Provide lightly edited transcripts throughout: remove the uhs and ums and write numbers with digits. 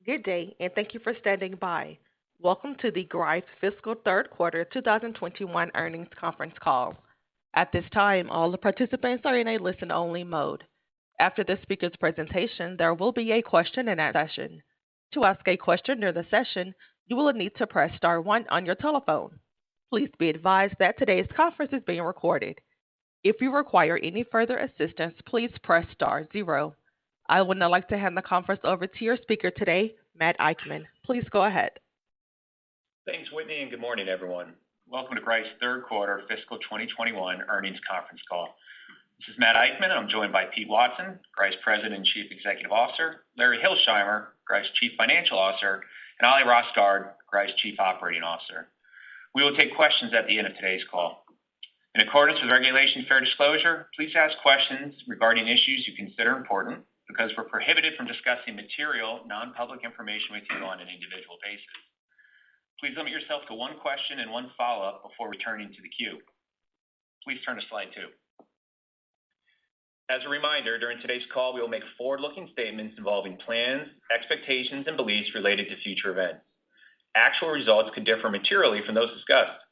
Good day, and thank you for standing by. Welcome to the Greif Fiscal Third Quarter 2021 Earnings Conference Call. At this time, all the participants are in a listen-only mode. After the speaker's presentation, there will be a question-and-answer session. To ask a question during the session, you will need to press star one on your telephone. Please be advised that today's conference is being recorded. If you require any further assistance, please press star zero. I would now like to hand the conference over to your speaker today, Matt Eichmann. Please go ahead. Thanks, Whitney, and good morning, everyone. Welcome to Greif's Third Quarter Fiscal 2021 Earnings Conference Call. This is Matt Eichmann, and I'm joined by Pete Watson, Greif's President and Chief Executive Officer, Larry Hilsheimer, Greif's Chief Financial Officer, and Ali Rosgaard, Greif's Chief Operating Officer. We will take questions at the end of today's call. In accordance with Regulation Fair Disclosure, please ask questions regarding issues you consider important, because we're prohibited from discussing material, non-public information with you on an individual basis. Please limit yourself to one question and one follow-up before returning to the queue. Please turn to slide 2. As a reminder, during today's call, we will make forward-looking statements involving plans, expectations, and beliefs related to future events. Actual results could differ materially from those discussed.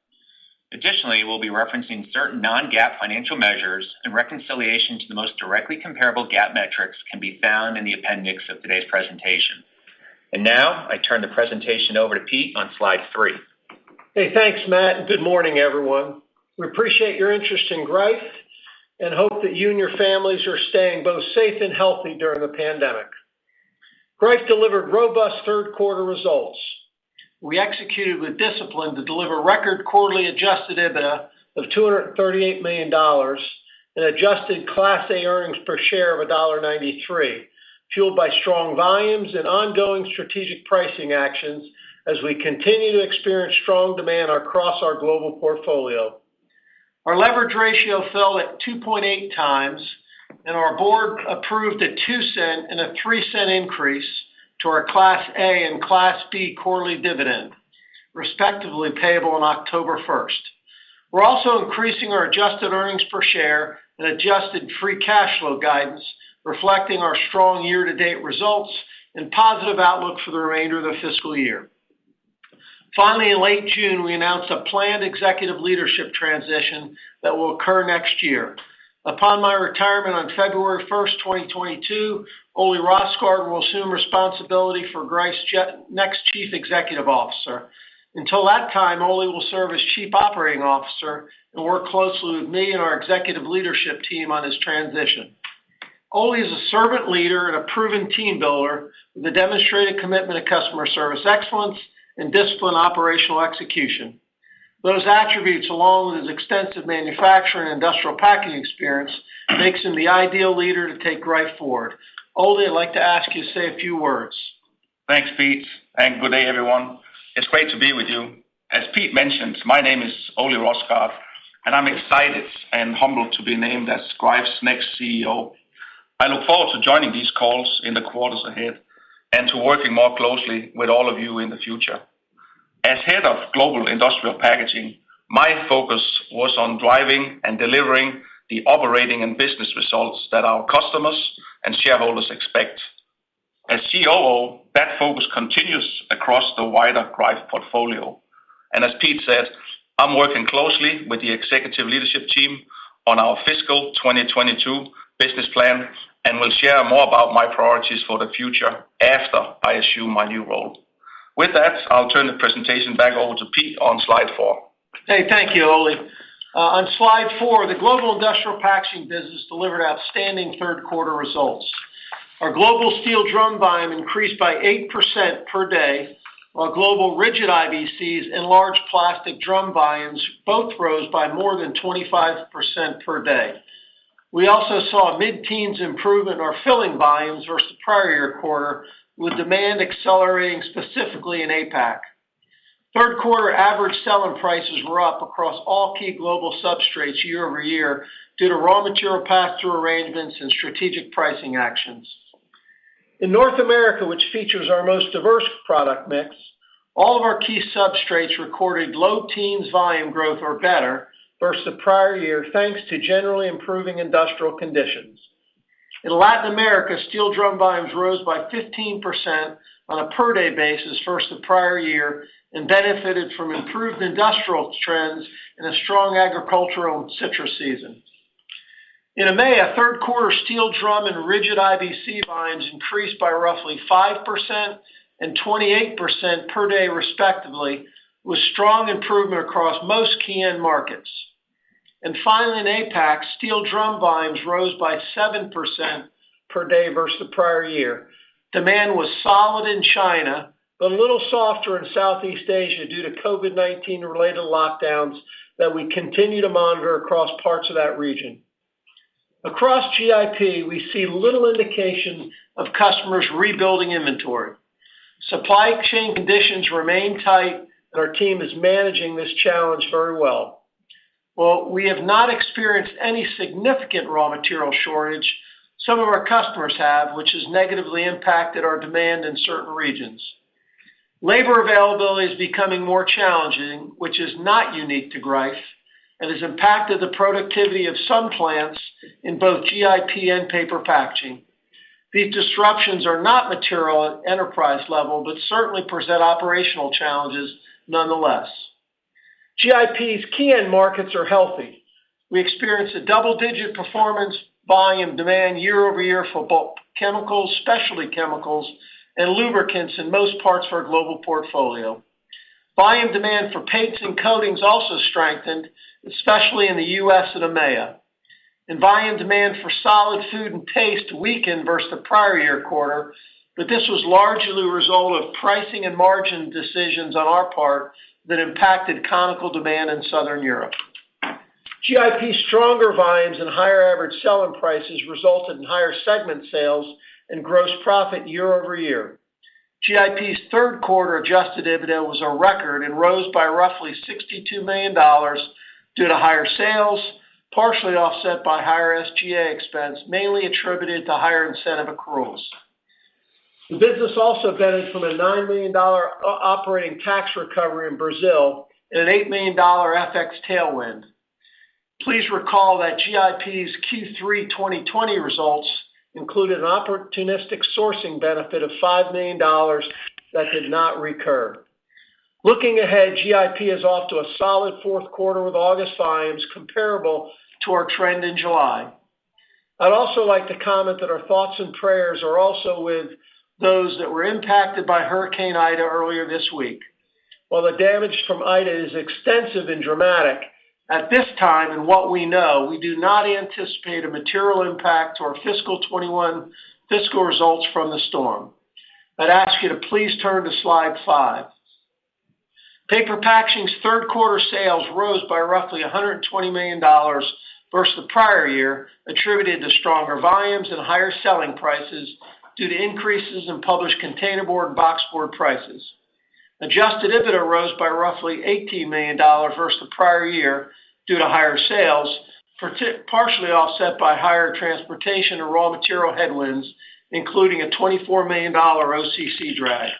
Additionally, we'll be referencing certain non-GAAP financial measures, and reconciliation to the most directly comparable GAAP metrics can be found in the appendix of today's presentation. And now, I turn the presentation over to Pete on slide 3. Hey, thanks, Matt, and good morning, everyone. We appreciate your interest in Greif and hope that you and your families are staying both safe and healthy during the pandemic. Greif delivered robust third quarter results. We executed with discipline to deliver record quarterly adjusted EBITDA of $238 million and adjusted Class A earnings per share of $1.93, fueled by strong volumes and ongoing strategic pricing actions as we continue to experience strong demand across our global portfolio. Our leverage ratio fell at 2.8 times, and our board approved a 2-cent and a 3-cent increase to our Class A and Class B quarterly dividend, respectively payable on October 1st. We're also increasing our adjusted earnings per share and adjusted free cash flow guidance, reflecting our strong year-to-date results and positive outlook for the remainder of the fiscal year. Finally, in late June, we announced a planned executive leadership transition that will occur next year. Upon my retirement on February 1st, 2022, Ali Rosgaard will assume responsibility for Greif's next Chief Executive Officer. Until that time, Ali will serve as Chief Operating Officer and work closely with me and our executive leadership team on his transition. Ali is a servant leader and a proven team builder with a demonstrated commitment to customer service excellence and disciplined operational execution. Those attributes, along with his extensive manufacturing and industrial packaging experience, makes him the ideal leader to take Greif forward. Ali, I'd like to ask you to say a few words. Thanks, Pete, and good day, everyone. It's great to be with you. As Pete mentioned, my name is Ali Rosgaard, and I'm excited and humbled to be named as Greif's next CEO. I look forward to joining these calls in the quarters ahead and to working more closely with all of you in the future. As head of Global Industrial Packaging, my focus was on driving and delivering the operating and business results that our customers and shareholders expect. As COO, that focus continues across the wider Greif portfolio. And as Pete said, I'm working closely with the executive leadership team on our fiscal 2022 business plan and will share more about my priorities for the future after I assume my new role. With that, I'll turn the presentation back over to Pete on slide 4. Hey, thank you, Ali. On slide 4, the global industrial packaging business delivered outstanding third quarter results. Our global steel drum volume increased by 8% per day, while global rigid IBCs and large plastic drum volumes both rose by more than 25% per day. We also saw a mid-teens improvement in our filling volumes versus the prior year quarter, with demand accelerating specifically in APAC. Third quarter average selling prices were up across all key global substrates year over year due to raw material pass-through arrangements and strategic pricing actions. In North America, which features our most diverse product mix, all of our key substrates recorded low teens volume growth or better versus the prior year, thanks to generally improving industrial conditions. In Latin America, steel drum volumes rose by 15%, on a per-day basis versus the prior year and benefited from improved industrial trends and a strong agricultural and citrus season. In EMEA, third quarter steel drum and rigid IBC volumes increased by roughly 5% and 28% per day respectively, with strong improvement across most key end markets. And finally, in APAC, steel drum volumes rose by 7% per day versus the prior year. Demand was solid in China, but a little softer in Southeast Asia due to COVID-19 related lockdowns that we continue to monitor across parts of that region. Across GIP, we see little indication of customers rebuilding inventory. Supply chain conditions remain tight, and our team is managing this challenge very well. Well, we have not experienced any significant raw material shortage. Some of our customers have, which has negatively impacted our demand in certain regions. Labor availability is becoming more challenging, which is not unique to Greif, and has impacted the productivity of some plants in both GIP and paper packaging. These disruptions are not material at enterprise level, but certainly present operational challenges nonetheless. GIP's key end markets are healthy. We experienced a double-digit performance volume demand year over year for bulk chemicals, specialty chemicals, and lubricants in most parts of our global portfolio. Volume demand for paints and coatings also strengthened, especially in the U.S. and EMEA. And volume demand for solid food and paste weakened versus the prior year quarter, but this was largely a result of pricing and margin decisions on our part that impacted conical demand in Southern Europe. GIP's stronger volumes and higher average selling prices resulted in higher segment sales and gross profit year over year. GIP's third quarter adjusted EBITDA was a record and rose by roughly $62 million due to higher sales, partially offset by higher SG&A expense, mainly attributed to higher incentive accruals. The business also benefited from a $9 million operating tax recovery in Brazil and an $8 million FX tailwind. Please recall that GIP's Q3 2020 results included an opportunistic sourcing benefit of $5 million that did not recur. Looking ahead, GIP is off to a solid fourth quarter with August volumes comparable to our trend in July. I'd also like to comment that our thoughts and prayers are also with those that were impacted by Hurricane Ida earlier this week. While the damage from Ida is extensive and dramatic, at this time and what we know, we do not anticipate a material impact to our fiscal 21 fiscal results from the storm. I'd ask you to please turn to slide 5. Paper packaging's third quarter sales rose by roughly $120 million versus the prior year, attributed to stronger volumes and higher selling prices due to increases in published containerboard and boxboard prices. Adjusted EBITDA rose by roughly $18 million versus the prior year due to higher sales, partially offset by higher transportation and raw material headwinds, including a $24 million OCC drag.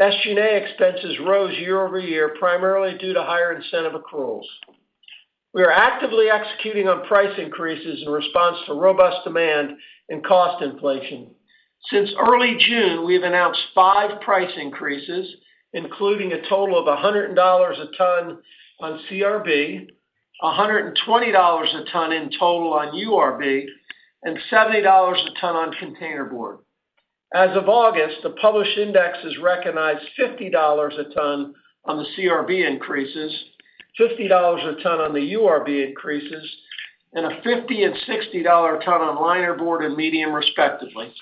SG&A expenses rose year over year, primarily due to higher incentive accruals. We are actively executing on price increases in response to robust demand and cost inflation. Since early June, we've announced 5 price increases, including a total of $100 a ton on CRB, $120 a ton in total on URB, and $70 a ton on containerboard. As of August, the published indexes recognized $50 a ton on the CRB increases, $50 a ton on the URB increases, and a $50 and $60 a ton on linerboard and medium, respectively.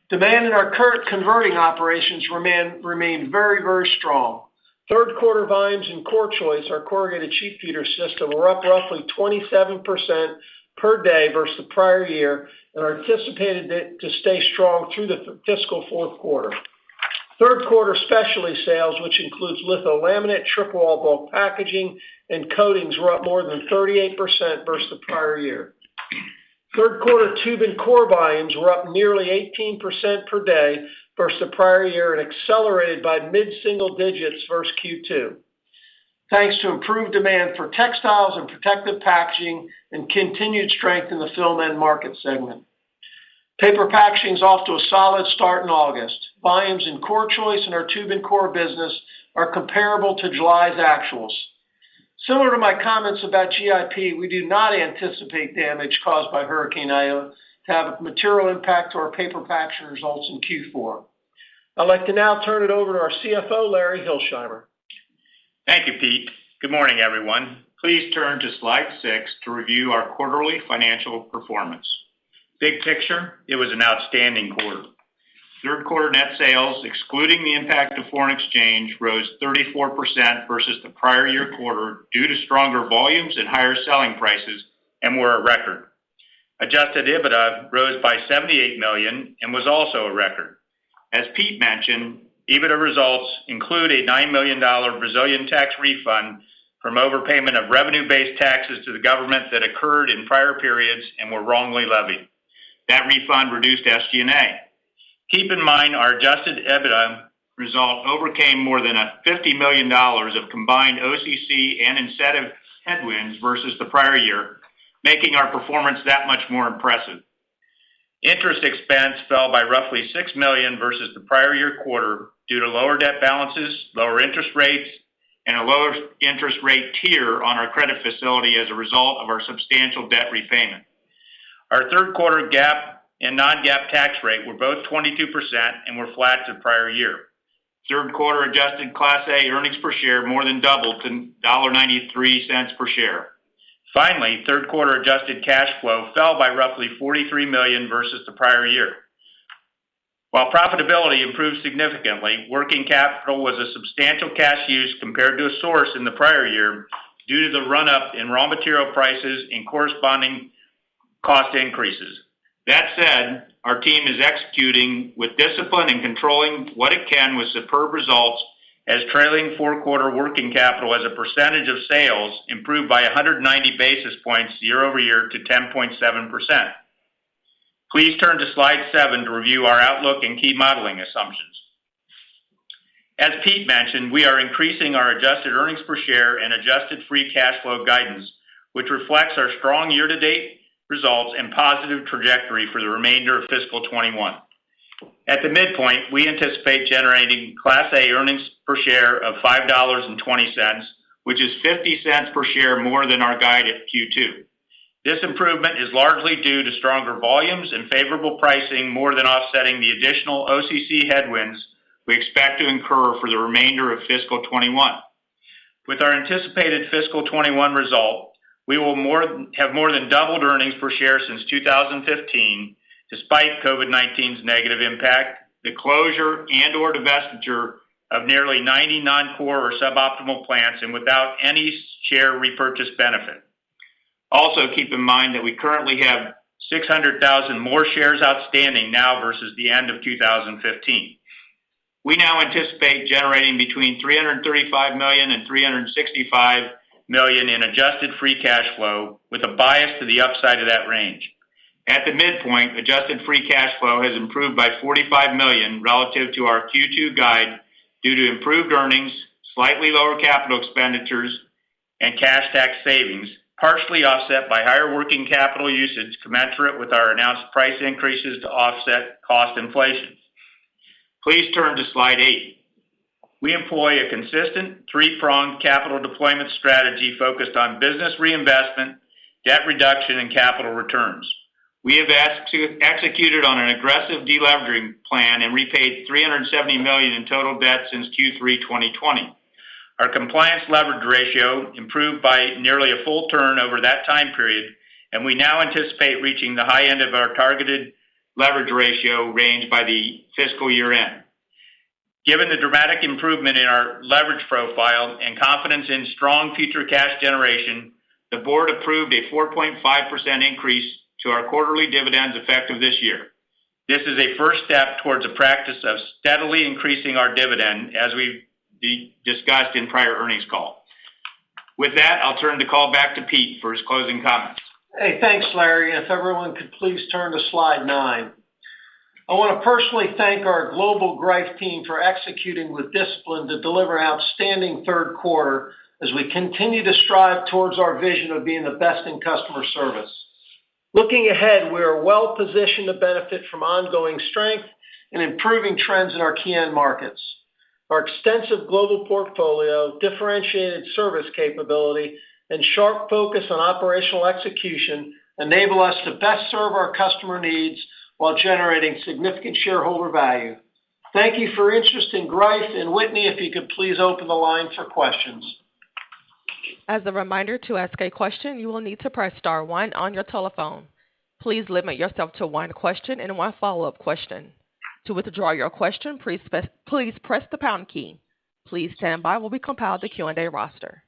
Demand in our current converting operations remain very, very strong. Third quarter volumes in Core Choice, our corrugated sheet feeder system, were up roughly 27% per day versus the prior year and are anticipated to stay strong through the fiscal fourth quarter. Third quarter specialty sales, which includes litho-laminate, triple wall bulk packaging, and coatings, were up more than 38% versus the prior year. Third quarter tube and core volumes were up nearly 18% per day versus the prior year and accelerated by mid-single digits versus Q2, thanks to improved demand for textiles and protective packaging and continued strength in the film end market segment. Paper packaging is off to a solid start in August. Volumes in core choice and our tube and core business are comparable to July's actuals. Similar to my comments about GIP, we do not anticipate damage caused by Hurricane Ida to have a material impact to our paper packaging results in Q4. I'd like to now turn it over to our CFO, Larry Hilsheimer. Thank you, Pete. Good morning, everyone. Please turn to slide 6 to review our quarterly financial performance. Big picture, it was an outstanding quarter. Third quarter net sales, excluding the impact of foreign exchange, rose 34% versus the prior year quarter due to stronger volumes and higher selling prices and were a record. Adjusted EBITDA rose by $78 million and was also a record. As Pete mentioned, EBITDA results include a $9 million Brazilian tax refund from overpayment of revenue-based taxes to the government that occurred in prior periods and were wrongly levied. That refund reduced SG&A. Keep in mind our adjusted EBITDA result overcame more than $50 million of combined OCC and incentive headwinds versus the prior year, making our performance that much more impressive. Interest expense fell by roughly $6 million versus the prior year quarter due to lower debt balances, lower interest rates, and a lower interest rate tier on our credit facility as a result of our substantial debt repayment. Our third quarter GAAP and non-GAAP tax rate were both 22% and were flat to prior year. Third quarter adjusted Class A earnings per share more than doubled to $1.93 per share. Finally, third quarter adjusted cash flow fell by roughly $43 million versus the prior year. While profitability improved significantly, working capital was a substantial cash use compared to a source in the prior year due to the run-up in raw material prices and corresponding cost increases. That said, our team is executing with discipline and controlling what it can with superb results as trailing four-quarter working capital as a percentage of sales improved by 190 basis points year over year to 10.7%. Please turn to slide 7 to review our outlook and key modeling assumptions. As Pete mentioned, we are increasing our adjusted earnings per share and adjusted free cash flow guidance, which reflects our strong year-to-date results and positive trajectory for the remainder of fiscal 21. At the midpoint, we anticipate generating Class A earnings per share of $5.20, which is 50 cents per share more than our guide at Q2. This improvement is largely due to stronger volumes and favorable pricing, more than offsetting the additional OCC headwinds we expect to incur for the remainder of fiscal 21. With our anticipated fiscal 21 result, we will have more than doubled earnings per share since 2015, despite COVID-19's negative impact, the closure and/or divestiture of nearly 90 non-core or suboptimal plants, and without any share repurchase benefit. Also, keep in mind that we currently have 600,000 more shares outstanding now versus the end of 2015. We now anticipate generating between $335 million and $365 million in adjusted free cash flow, with a bias to the upside of that range. At the midpoint, adjusted free cash flow has improved by $45 million relative to our Q2 guide due to improved earnings, slightly lower capital expenditures, and cash tax savings, partially offset by higher working capital usage commensurate with our announced price increases to offset cost inflation. Please turn to slide 8. We employ a consistent three-pronged capital deployment strategy focused on business reinvestment, debt reduction, and capital returns. We have executed on an aggressive deleveraging plan and repaid $370 million in total debt since Q3 2020. Our compliance leverage ratio improved by nearly a full turn over that time period, and we now anticipate reaching the high end of our targeted leverage ratio range by the fiscal year end. Given the dramatic improvement in our leverage profile and confidence in strong future cash generation, the board approved a 4.5% increase to our quarterly dividends effective this year. This is a first step towards a practice of steadily increasing our dividend, as we've discussed in prior earnings call. With that, I'll turn the call back to Pete for his closing comments. Hey, thanks, Larry. If everyone could please turn to slide 9. I want to personally thank our global Greif team for executing with discipline to deliver an outstanding third quarter as we continue to strive towards our vision of being the best in customer service. Looking ahead, we are well positioned to benefit from ongoing strength and improving trends in our key end markets. Our extensive global portfolio, differentiated service capability, and sharp focus on operational execution enable us to best serve our customer needs while generating significant shareholder value. Thank you for your interest in Greif, and Whitney, if you could please open the line for questions. As a reminder, to ask a question, you will need to press star 1 on your telephone. Please limit yourself to one question and one follow-up question. To withdraw your question, please press the pound key. Please stand by while we compile the Q&A roster.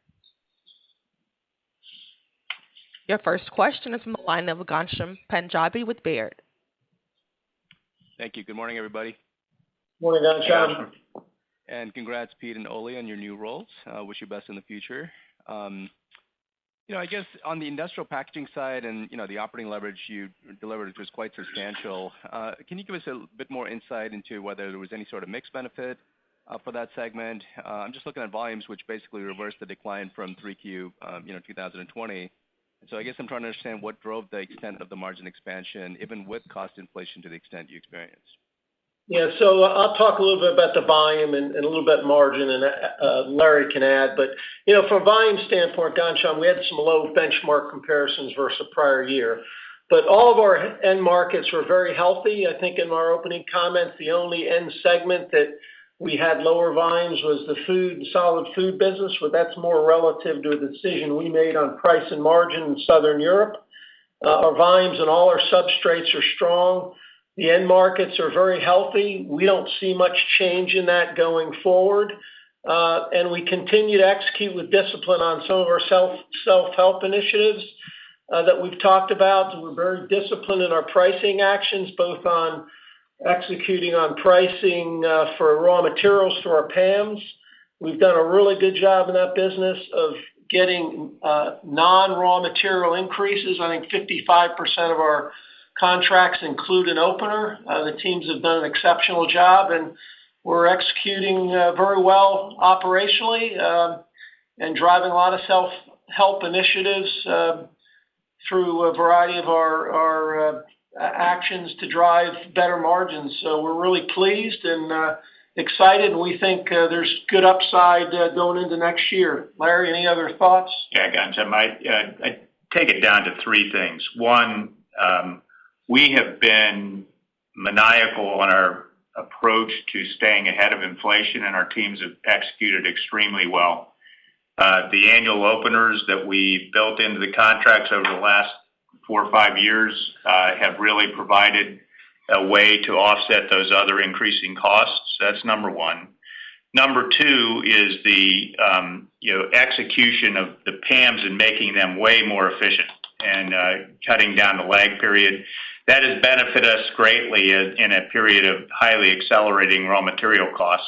Your first question is from the line of Ghansham Panjabi with Baird. Thank you. Good morning, everybody. Morning, Ghansham. And congrats, Pete and Ole, on your new roles. Wish you best in the future. I guess on the industrial packaging side and, the operating leverage you delivered was quite substantial. Can you give us a bit more insight into whether there was any sort of mixed benefit for that segment? I'm just looking at volumes, which basically reversed the decline from 3Q, 2020. So I guess I'm trying to understand what drove the extent of the margin expansion, even with cost inflation to the extent you experienced. Yeah, so I'll talk a little bit about the volume and a little bit margin, and Larry can add. But, from a volume standpoint, Ghansham, we had some low benchmark comparisons versus the prior year. But all of our end markets were very healthy. I think in our opening comments, the only end segment that we had lower volumes was the solid food business, but that's more relative to a decision we made on price and margin in Southern Europe. Our volumes and all our substrates are strong. The end markets are very healthy. We don't see much change in that going forward. And we continue to execute with discipline on some of our self-help initiatives that we've talked about. We're very disciplined in our pricing actions, both on executing on pricing for raw materials through our PAMs. We've done a really good job in that business of getting non-raw material increases. I think 55% of our contracts include an opener. The teams have done an exceptional job, and we're executing very well operationally and driving a lot of self-help initiatives through a variety of our actions to drive better margins. So we're really pleased and excited, and we think there's good upside going into next year. Larry, any other thoughts? Yeah, Ghansham, I take it down to three things. One, we have been maniacal on our approach to staying ahead of inflation, and our teams have executed extremely well. The annual openers that we built into the contracts over the last 4 or 5 years have really provided a way to offset those other increasing costs. That's number one. Number two is the execution of the PAMs and making them way more efficient and cutting down the lag period. That has benefited us greatly in a period of highly accelerating raw material costs.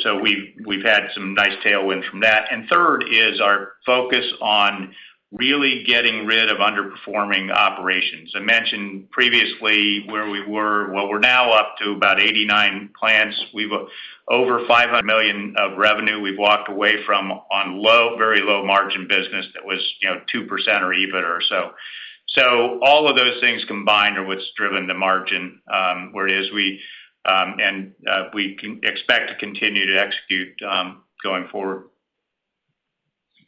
So we've had some nice tailwinds from that. And third is our focus on really getting rid of underperforming operations. I mentioned previously where we were. Well, we're now up to about 89 plants. We've over $500 million of revenue we've walked away from on very low margin business that was 2% or EBIT or so. So all of those things combined are what's driven the margin where it is. We can expect to continue to execute going forward.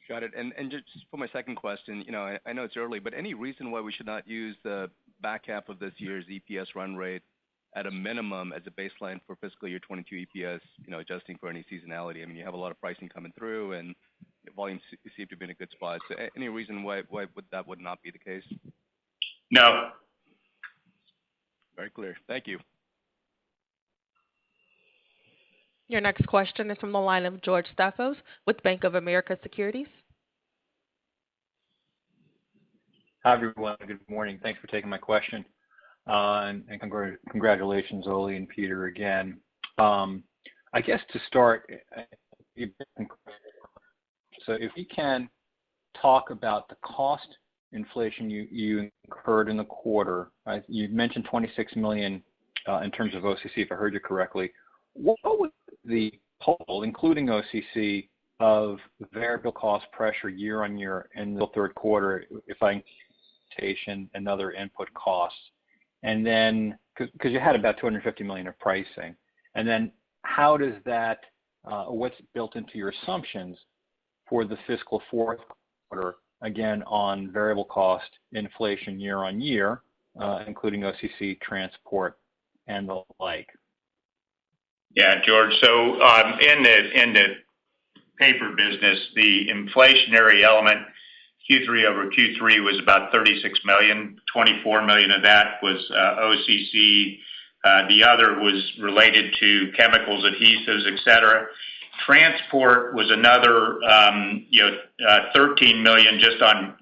Got it. And just for my second question, I know it's early, but any reason why we should not use the back half of this year's EPS run rate at a minimum as a baseline for fiscal year 22 EPS, adjusting for any seasonality? I mean, you have a lot of pricing coming through, and volumes seem to be in a good spot. So any reason why that would not be the case? No. Very clear. Thank you. Your next question is from the line of George Staphos with Bank of America Securities. Hi, everyone. Good morning. Thanks for taking my question. And congratulations, Ole and Peter, again. I guess to start, so if we can talk about the cost inflation you incurred in the quarter. You mentioned $26 million in terms of OCC, if I heard you correctly. What was the total, including OCC, of variable cost pressure year on year in the third quarter, if I transportation and other input costs? And then, because you had about $250 million of pricing, and then how does that, what's built into your assumptions for the fiscal fourth quarter, again, on variable cost inflation year on year, including OCC, transport, and the like? Yeah, George. So in the paper business, the inflationary element Q3 over Q3 was about $36 million. $24 million of that was OCC. The other was related to chemicals, adhesives, et cetera. Transport was another, $13 million just on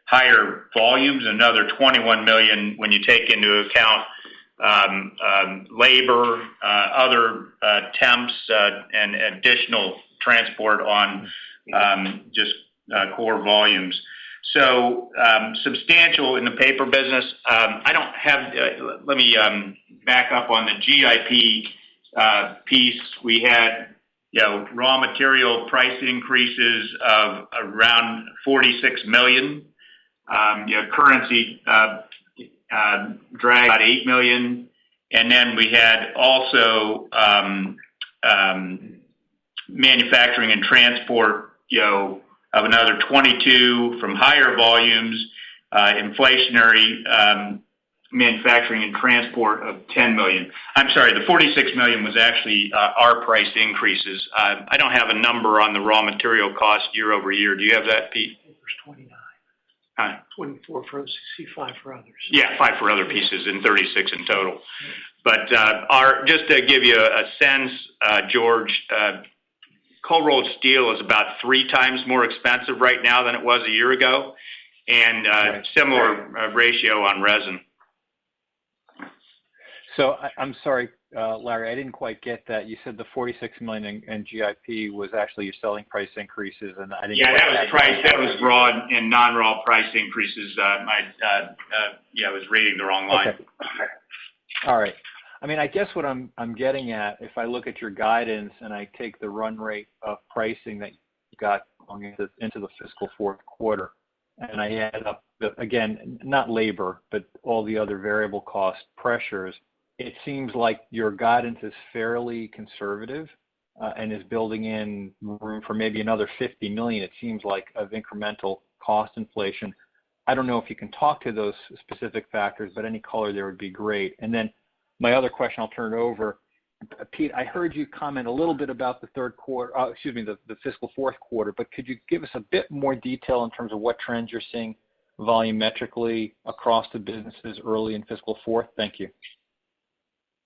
higher volumes. Another $21 million when you take into account labor, other temps, and additional transport on just core volumes. So substantial in the paper business. I don't have. Let me back up on the GIP piece. We had raw material price increases of around $46 million. Currency drag about $8 million, and then we had also manufacturing and transport, of another 22 from higher volumes, inflationary manufacturing and transport of $10 million. I'm sorry, the $46 million was actually our price increases. I don't have a number on the raw material cost year over year. Do you have that, Pete? It was 29. 24 for OCC, 5 for others. Yeah, 5 for other pieces and 36 in total. But just to give you a sense, George, cold rolled steel is about 3 times more expensive right now than it was a year ago, and similar ratio on resin. So I'm sorry, Larry, I didn't quite get that. You said the $46 million in GIP was actually your selling price increases, and I didn't. Yeah, that was price. That was raw and non-raw price increases. I was reading the wrong line. Okay. All right. I mean, I guess what I'm getting at, if I look at your guidance and I take the run rate of pricing that you got going into the fiscal fourth quarter, and I add up, again, not labor, but all the other variable cost pressures, it seems like your guidance is fairly conservative and is building in room for maybe another $50 million, it seems like, of incremental cost inflation. I don't know if you can talk to those specific factors, but any color there would be great. And then my other question, I'll turn it over. Pete, I heard you comment a little bit about the third quarter, the fiscal fourth quarter, but could you give us a bit more detail in terms of what trends you're seeing volumetrically across the businesses early in fiscal fourth? Thank you.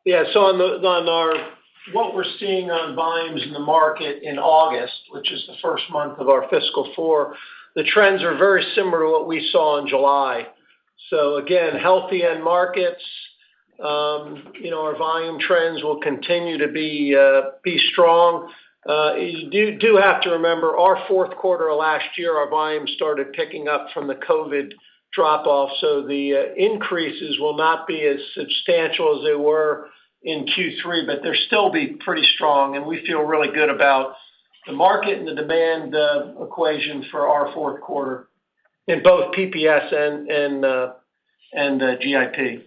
Yeah, so what we're seeing on volumes in the market in August, which is the first month of our fiscal four, the trends are very similar to what we saw in July. So again, healthy end markets. Our volume trends will continue to be strong. You do have to remember our fourth quarter of last year, our volumes started picking up from the COVID drop off, so the increases will not be as substantial as they were in Q3, but they'll still be pretty strong, and we feel really good about the market and the demand equation for our fourth quarter in both PPS and GIP.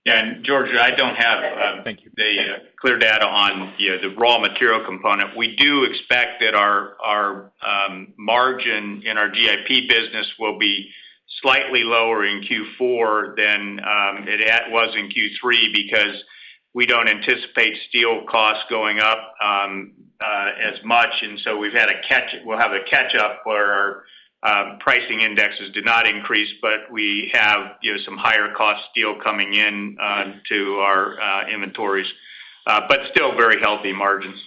Yeah, and George, I don't have the clear data on the raw material component. We do expect that our margin in our GIP business will be slightly lower in Q4 than it was in Q3 because we don't anticipate steel costs going up as much, and so we'll have a catch up where our pricing indexes did not increase, but we have some higher cost steel coming in to our inventories, but still very healthy margins.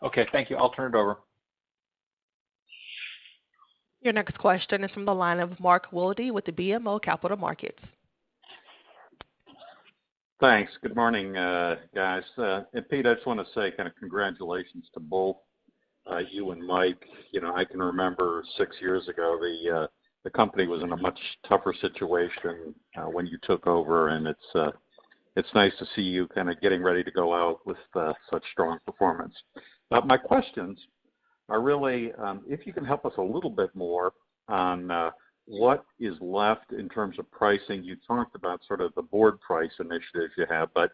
Okay, thank you. I'll turn it over. Your next question is from the line of Mark Wilde with the BMO Capital Markets. Thanks. Good morning, guys. And Pete, I just want to say kind of congratulations to both you and Mike. I can remember 6 years ago the company was in a much tougher situation when you took over, and it's nice to see you kind of getting ready to go out with such strong performance. My questions are really if you can help us a little bit more on what is left in terms of pricing. You talked about sort of the board price initiatives you have, but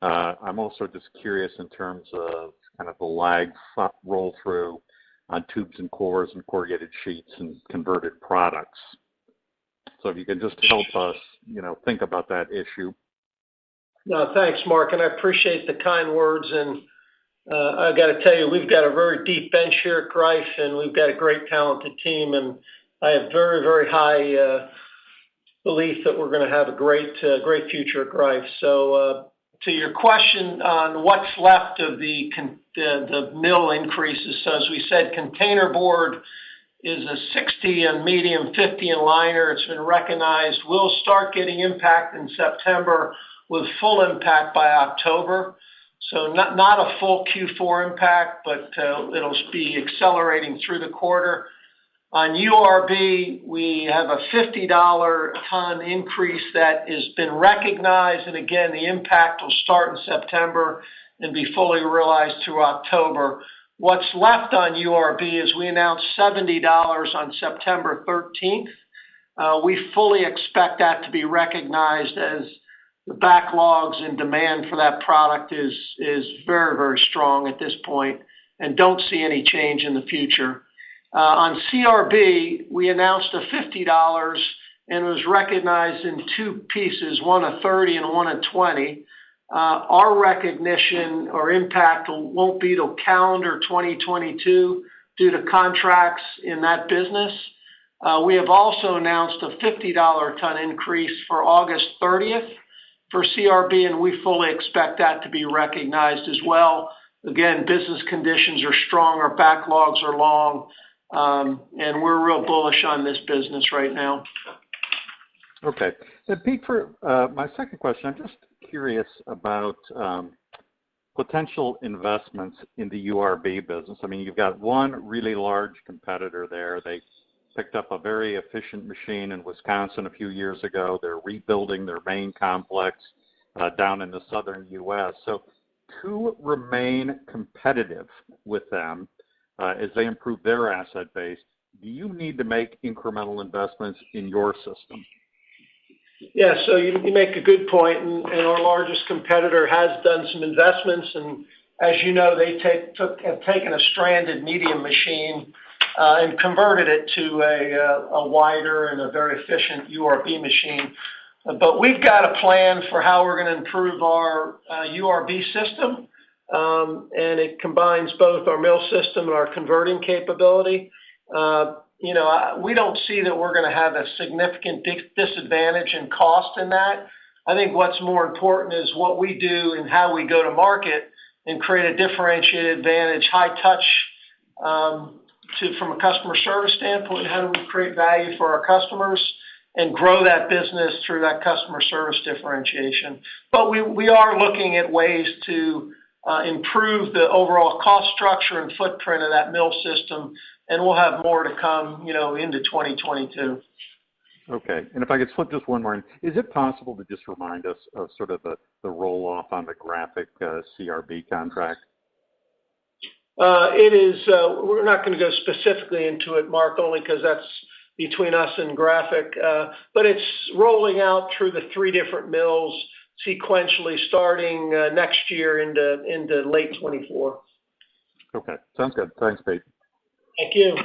I'm also just curious in terms of kind of the lag roll through on tubes and cores and corrugated sheets and converted products. So if you can just help us, think about that issue. No, thanks, Mark, and I appreciate the kind words. And I got to tell you, we've got a very deep bench here at Greif, and we've got a great, talented team. And I have very, very high belief that we're going to have a great future at Greif. So, to your question on what's left of the mill increases, so as we said, container board is a 60 in medium, 50 in liner. It's been recognized. We'll start getting impact in September with full impact by October. So not a full Q4 impact, but it'll be accelerating through the quarter. On URB, we have a $50 a ton increase that has been recognized, and again, the impact will start in September and be fully realized through October. What's left on URB is we announced $70 on September 13th. We fully expect that to be recognized as the backlogs and demand for that product is very, very strong at this point, and don't see any change in the future. On CRB, we announced a $50 and it was recognized in two pieces, one at 30 and one at 20. Our recognition or impact won't be till calendar 2022 due to contracts in that business. We have also announced a $50 ton increase for August 30th for CRB, and we fully expect that to be recognized as well. Again, business conditions are strong, our backlogs are long, and we're real bullish on this business right now. Okay. And Pete, for my second question, I'm just curious about potential investments in the URB business. I mean, you've got one really large competitor there. They picked up a very efficient machine in Wisconsin a few years ago. They're rebuilding their main complex down in the southern U.S. So to remain competitive with them as they improve their asset base, do you need to make incremental investments in your system? Yeah, so you make a good point, and our largest competitor has done some investments, and as you know, they have taken a stranded medium machine and converted it to a wider and a very efficient URB machine. But we've got a plan for how we're going to improve our URB system, and it combines both our mill system and our converting capability. We don't see that we're going to have a significant disadvantage in cost in that. I think what's more important is what we do and how we go to market and create a differentiated advantage, high touch from a customer service standpoint. How do we create value for our customers and grow that business through that customer service differentiation? But we are looking at ways to improve the overall cost structure and footprint of that mill system, and we'll have more to come, into 2022. Okay, and if I could slip just one more in, is it possible to just remind us of sort of the roll-off on the Graphic CRB contract? It is. We're not going to go specifically into it, Mark, only because that's between us and Graphic. But it's rolling out through the three different mills sequentially, starting next year into late 24. Okay, sounds good. Thanks, Pete. Thank you.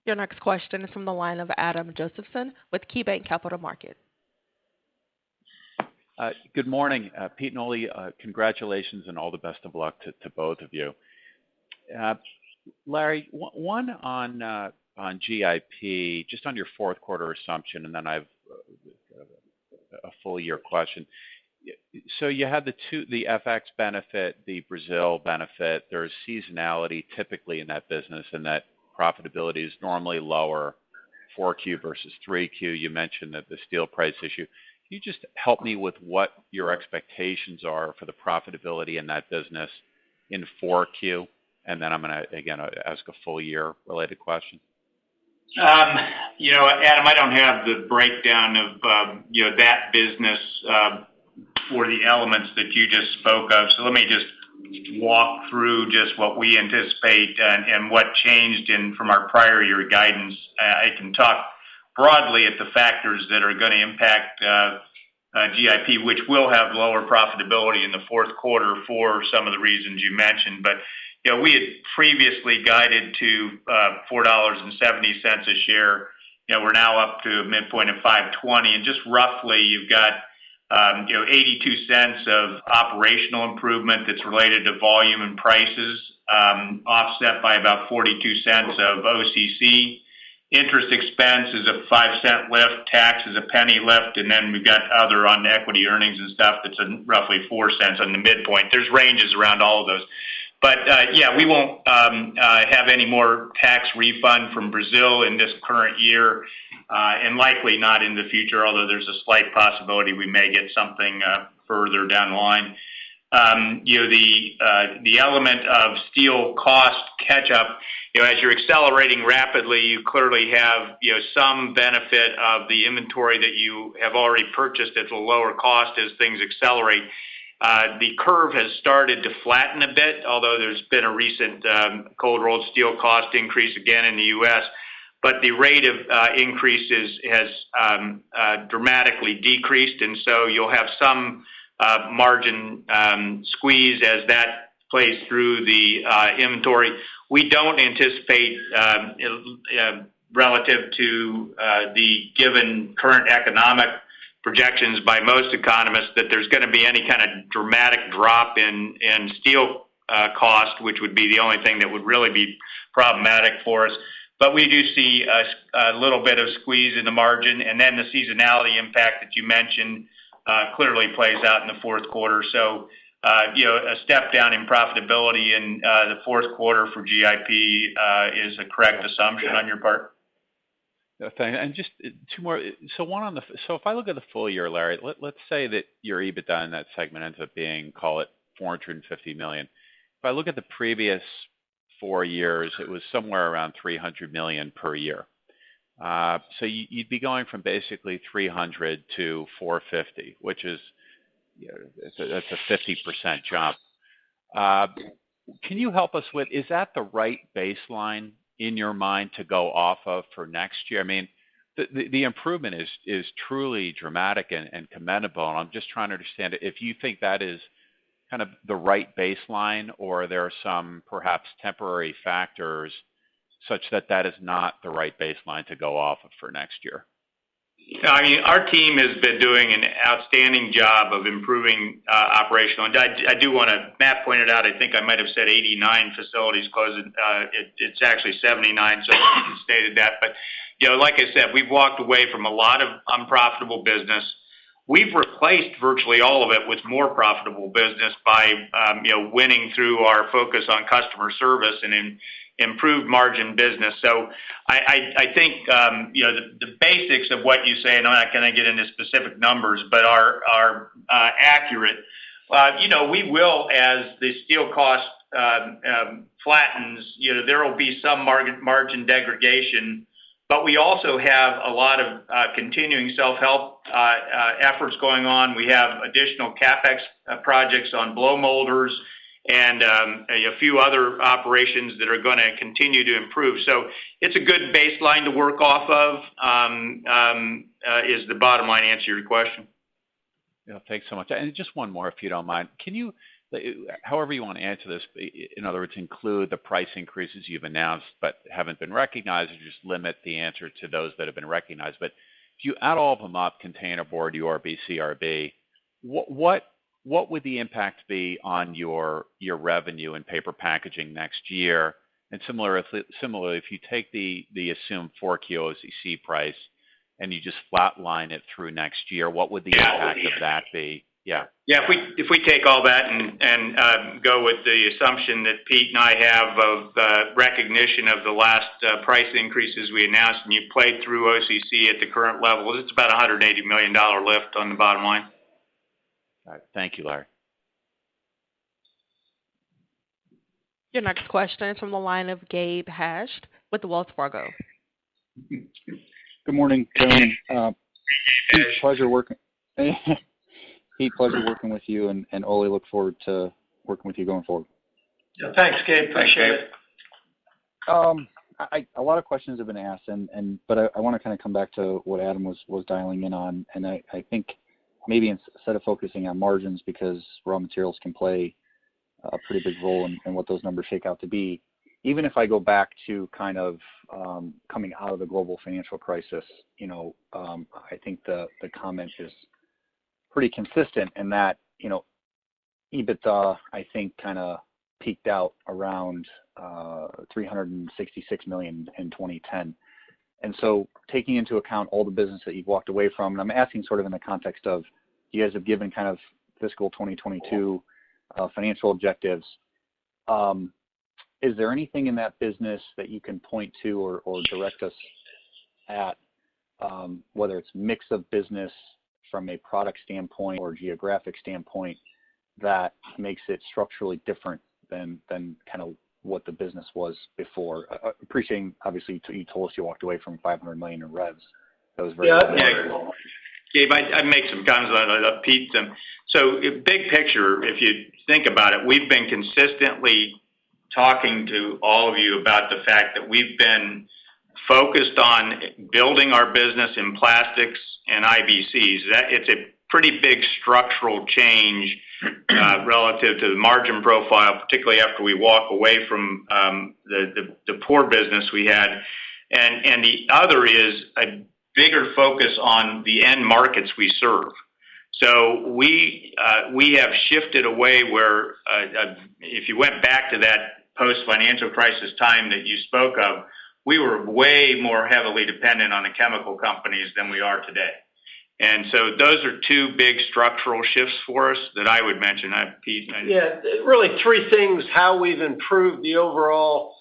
Your next question is from the line of Adam Josephson with KeyBanc Capital Markets. Good morning, Pete and Ole. Congratulations and all the best of luck to both of you. Larry, one on GIP, just on your fourth quarter assumption, and then I've a full year question. So you had the FX benefit, the Brazil benefit. There's seasonality typically in that business, and that profitability is normally lower 4Q versus 3Q. You mentioned that the steel price issue. Can you just help me with what your expectations are for the profitability in that business in 4Q? And then I'm going to, again, ask a full year related question. Adam, I don't have the breakdown of, that business for the elements that you just spoke of. So let me just walk through just what we anticipate and what changed from our prior year guidance. I can talk broadly at the factors that are going to impact GIP, which will have lower profitability in the fourth quarter for some of the reasons you mentioned. But we had previously guided to $4.70 a share. We're now up to a midpoint of $5.20, and just roughly you've got 82 cents of operational improvement that's related to volume and prices, offset by about 42 cents of OCC. Interest expense is a 5-cent lift, tax is a penny lift, and then we've got other on equity earnings and stuff that's roughly 4 cents on the midpoint. There's ranges around all of those. But we won't have any more tax refund from Brazil in this current year, and likely not in the future, although there's a slight possibility we may get something further down the line. The element of steel cost catch-up, as you're accelerating rapidly, you clearly have some benefit of the inventory that you have already purchased at a lower cost as things accelerate. The curve has started to flatten a bit, although there's been a recent cold rolled steel cost increase again in the U.S., but the rate of increases has dramatically decreased, and so you'll have some margin squeeze as that plays through the inventory. We don't anticipate, relative to the given current economic projections by most economists, that there's going to be any kind of dramatic drop in steel cost, which would be the only thing that would really be problematic for us. But we do see a little bit of squeeze in the margin, and then the seasonality impact that you mentioned clearly plays out in the fourth quarter. So, a step down in profitability in the fourth quarter for GIP is a correct assumption on your part. And just two more. So if I look at the full year, Larry, let's say that your EBITDA in that segment ends up being, call it $450 million. If I look at the previous 4 years, it was somewhere around $300 million per year. So you'd be going from basically 300 to 450, which is that's a 50% jump. Can you help us with, is that the right baseline in your mind to go off of for next year? I mean, the improvement is truly dramatic and commendable, and I'm just trying to understand if you think that is kind of the right baseline, or there are some perhaps temporary factors such that is not the right baseline to go off of for next year. I mean, our team has been doing an outstanding job of improving operational. And I do want to, Matt pointed out, I think I might have said 89 facilities closed. It's actually 79, so you stated that. But, like I said, we've walked away from a lot of unprofitable business. We've replaced virtually all of it with more profitable business by, winning through our focus on customer service and improved margin business. So I think, the basics of what you say, and I'm not going to get into specific numbers, but are accurate. We will, as the steel cost flattens, there will be some margin degradation. But we also have a lot of continuing self-help efforts going on. We have additional CapEx projects on blow molders and a few other operations that are going to continue to improve. So it's a good baseline to work off of, is the bottom line answer to your question. Yeah, thanks so much. And just one more, if you don't mind. Can you, however you want to answer this, in other words, include the price increases you've announced but haven't been recognized, or just limit the answer to those that have been recognized? But if you add all of them up, containerboard, URB, CRB, what would the impact be on your revenue and paper packaging next year? And similarly, if you take the assumed 4Q OCC price and you just flatline it through next year, what would the impact of that be? Yeah. Yeah. If we take all that and go with the assumption that Pete and I have of recognition of the last price increases we announced, and you played through OCC at the current level, it's about $180 million lift on the bottom line. All right. Thank you, Larry. Your next question is from the line of Gabe Hajde with Wells Fargo. Good morning, gentlemen. Pleasure working with you, and Ole, look forward to working with you going forward. Yeah, thanks, Gabe. Appreciate it. A lot of questions have been asked, but I want to kind of come back to what Adam was dialing in on, and I think maybe instead of focusing on margins, because raw materials can play a pretty big role in what those numbers shake out to be. Even if I go back to kind of coming out of the global financial crisis, I think the comment is pretty consistent in that, EBITDA, I think, kind of peaked out around $366 million in 2010. And so taking into account all the business that you've walked away from, and I'm asking sort of in the context of you guys have given kind of fiscal 2022 financial objectives, is there anything in that business that you can point to or direct us at, whether it's mix of business from a product standpoint or geographic standpoint, that makes it structurally different than kind of what the business was before? Appreciating, obviously, you told us you walked away from $500 million in revs. That was very good. Gabe, I'd make some comments on Pete. So big picture, if you think about it, we've been consistently talking to all of you about the fact that we've been focused on building our business in plastics and IBCs. It's a pretty big structural change relative to the margin profile, particularly after we walk away from the poor business we had. And the other is a bigger focus on the end markets we serve. So we have shifted away where, if you went back to that post-financial crisis time that you spoke of, we were way more heavily dependent on the chemical companies than we are today. And so those are two big structural shifts for us that I would mention. Pete? Yeah, really three things, how we've improved the overall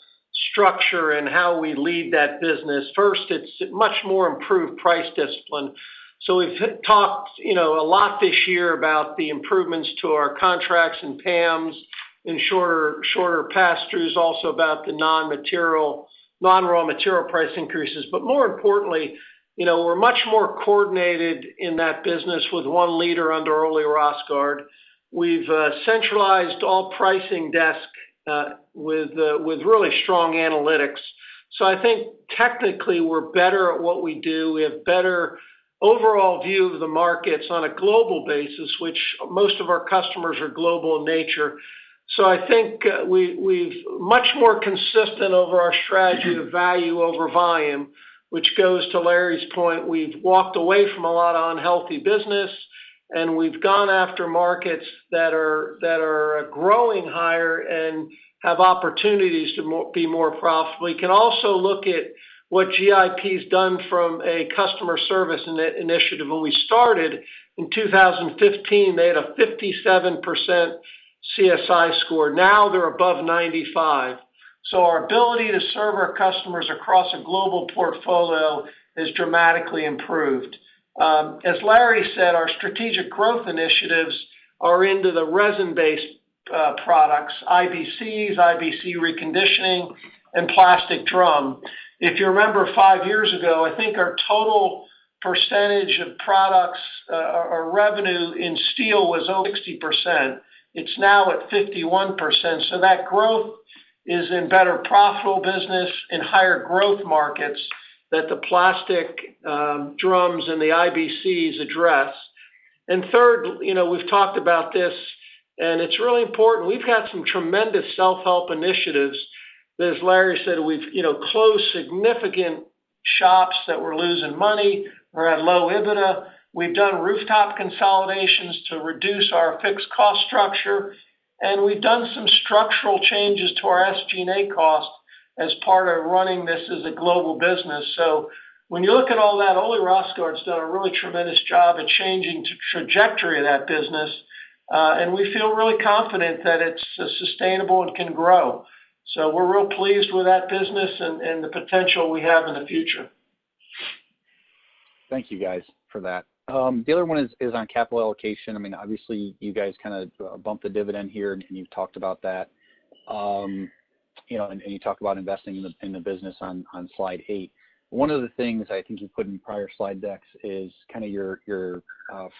structure and how we lead that business. First, it's much more improved price discipline. So we've talked, a lot this year about the improvements to our contracts and PAMs and shorter pass-throughs, also about the non-raw material price increases. But more importantly, we're much more coordinated in that business with one leader under Ole Rosgaard. We've centralized all pricing desk with really strong analytics. So I think technically we're better at what we do. We have better overall view of the markets on a global basis, which most of our customers are global in nature. So I think we've much more consistent over our strategy of value over volume, which goes to Larry's point. We've walked away from a lot of unhealthy business, and we've gone after markets that are growing higher and have opportunities to be more profitable. You can also look at what GIP's done from a customer service initiative. When we started in 2015, they had a 57% CSI score. Now they're above 95. So our ability to serve our customers across a global portfolio is dramatically improved. As Larry said, our strategic growth initiatives are into the resin-based products, IBCs, IBC reconditioning, and plastic drum. If you remember 5 years ago, I think our total percentage of products, our revenue in steel was over 60%. It's now at 51%. So that growth is in better profitable business in higher growth markets that the plastic drums and the IBCs address. And third, we've talked about this, and it's really important. We've got some tremendous self-help initiatives. As Larry said, we've closed significant shops that were losing money or had low EBITDA. We've done rooftop consolidations to reduce our fixed cost structure, and we've done some structural changes to our SG&A cost as part of running this as a global business. So when you look at all that, Ole Rosgaard's done a really tremendous job at changing the trajectory of that business, and we feel really confident that it's sustainable and can grow. So we're real pleased with that business and the potential we have in the future. Thank you guys for that. The other one is on capital allocation. I mean, obviously, you guys kind of bumped the dividend here, and you've talked about that. And you talk about investing in the business on slide 8. One of the things I think you put in prior slide decks is kind of your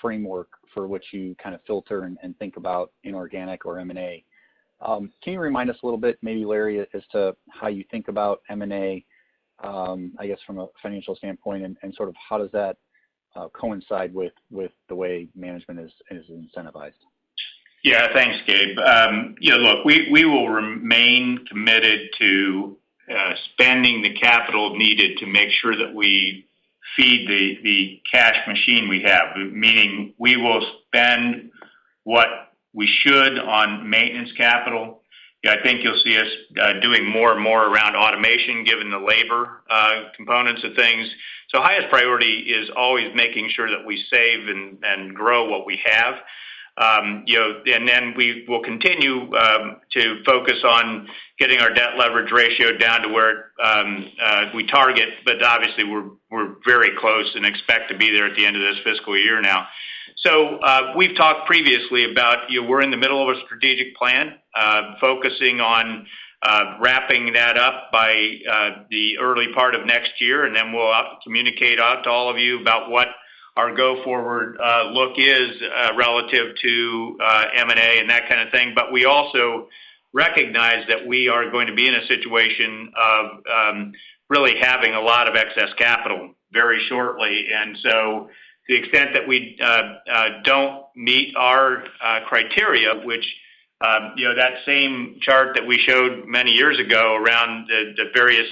framework for which you kind of filter and think about inorganic or M&A. Can you remind us a little bit, maybe Larry, as to how you think about M&A, I guess from a financial standpoint, and sort of how does that coincide with the way management is incentivized? Yeah, thanks, Gabe. Look, we will remain committed to spending the capital needed to make sure that we feed the cash machine we have, meaning we will spend what we should on maintenance capital. I think you'll see us doing more and more around automation, given the labor components of things. So highest priority is always making sure that we save and grow what we have. And then we will continue to focus on getting our debt leverage ratio down to where we target, but obviously we're very close and expect to be there at the end of this fiscal year now. So we've talked previously about we're in the middle of a strategic plan, focusing on wrapping that up by the early part of next year, and then we'll communicate out to all of you about what our go-forward look is relative to M&A and that kind of thing. But we also recognize that we are going to be in a situation of really having a lot of excess capital very shortly. And so to the extent that we don't meet our criteria, which, that same chart that we showed many years ago around the various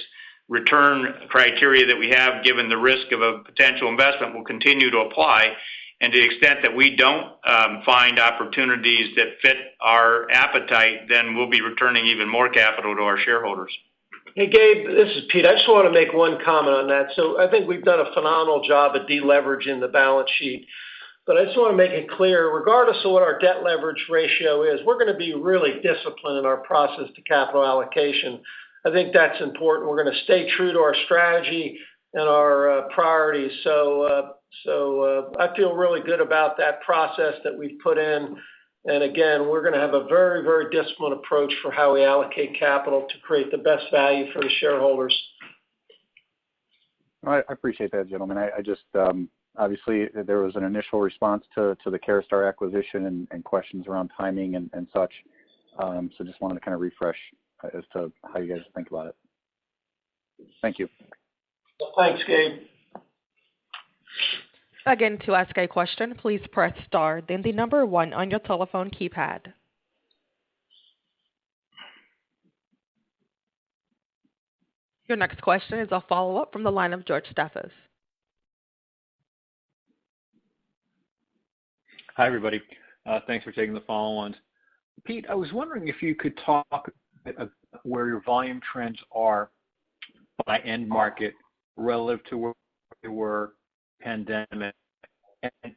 return criteria that we have, given the risk of a potential investment, will continue to apply. And to the extent that we don't find opportunities that fit our appetite, then we'll be returning even more capital to our shareholders. Hey, Gabe, this is Pete. I just want to make one comment on that. So I think we've done a phenomenal job at deleveraging the balance sheet. But I just want to make it clear, regardless of what our debt leverage ratio is, we're going to be really disciplined in our process to capital allocation. I think that's important. We're going to stay true to our strategy and our priorities. So I feel really good about that process that we've put in. And again, we're going to have a very, very disciplined approach for how we allocate capital to create the best value for the shareholders. I appreciate that, gentlemen. I just obviously there was an initial response to the CareStar acquisition and questions around timing and such. So just wanted to kind of refresh as to how you guys think about it. Thank you. Thanks, Gabe. Again, to ask a question, please press star, then the number 1 on your telephone keypad. Your next question is a follow-up from the line of George Staphos. Hi, everybody. Thanks for taking the follow-ons. Pete, I was wondering if you could talk where your volume trends are by end market relative to where they were pandemic.